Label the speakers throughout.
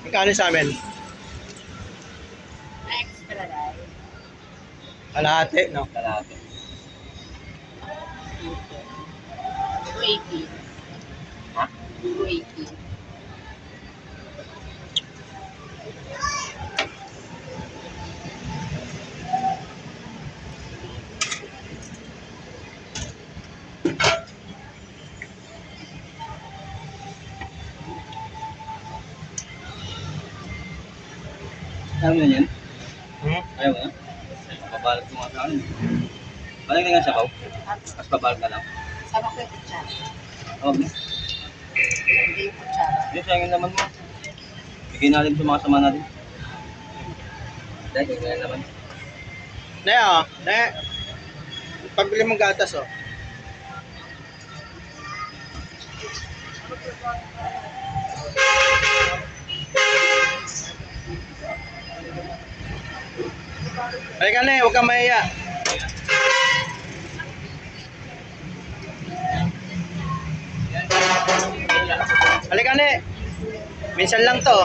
Speaker 1: Magkano sa amin?
Speaker 2: Extra life.
Speaker 1: Kalahati, no?
Speaker 3: Kalahati.
Speaker 2: 280.
Speaker 3: Ha?
Speaker 2: 280.
Speaker 3: Ayaw mo na yan?
Speaker 1: Hmm?
Speaker 3: Ayaw mo na? Pabalot mo nga sa akin. Balik na nga siya, Pao. Mas pabalot na lang.
Speaker 2: Sama ko yung kutsara.
Speaker 3: Oo, no?
Speaker 2: Hindi yung kutsara.
Speaker 3: Hindi, sayangin naman mo. Bigyan natin sa mga sama natin. Dahil, bigyan naman.
Speaker 1: Ne, oh. Ne. Pagbili mong gatas, oh. Halika na, huwag kang mahiya. Halika na. Minsan lang to.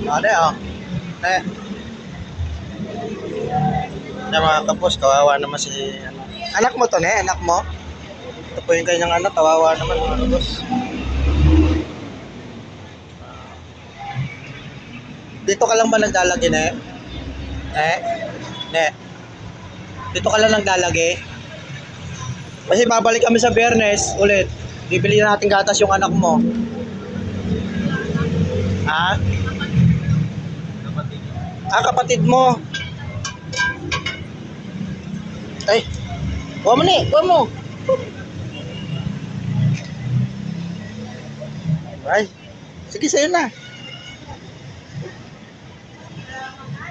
Speaker 1: Ano oh. Eh. Na mga kapos, kawawa naman si ano. Anak mo to, ne? Anak mo? Ito po yung kanyang anak, kawawa naman mga kapos. Dito ka lang ba naglalagay, ne? Ne? Dito ka lang naglalagay? Kasi babalik kami sa Biyernes ulit. Bibili natin gatas yung anak mo. Ha? Kapatid mo. Ay, huwag mo ni, huwag mo. Ay, sige sa'yo na.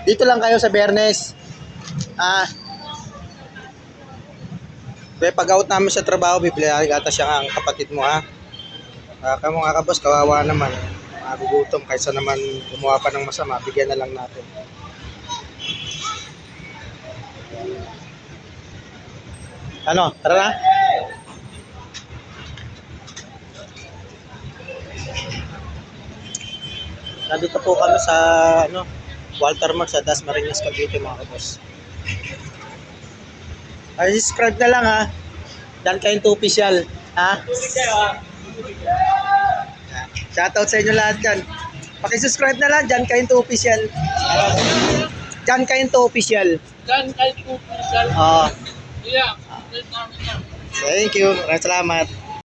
Speaker 1: Dito lang kayo sa Biyernes. Pag-out namin sa trabaho, bibili natin gatas siya ang kapatid mo, ha? Kamu nga kabos, kawawa naman. Magugutom, kaysa naman gumawa pa ng masama, bigyan na lang natin. Ano, tara na? Nandito po kami sa Walter Mark sa Dasmariñas, Cavite, mga kabos. Ay, subscribe na lang, ha. Dan Kain to official, ha. Shoutout sa inyo lahat dyan. Paki-subscribe na lang, Dan Kain to official. Dan Kain to official.
Speaker 2: Dan Kain to official.
Speaker 1: Oo.
Speaker 2: Yeah.
Speaker 1: Thank you. Maraming salamat.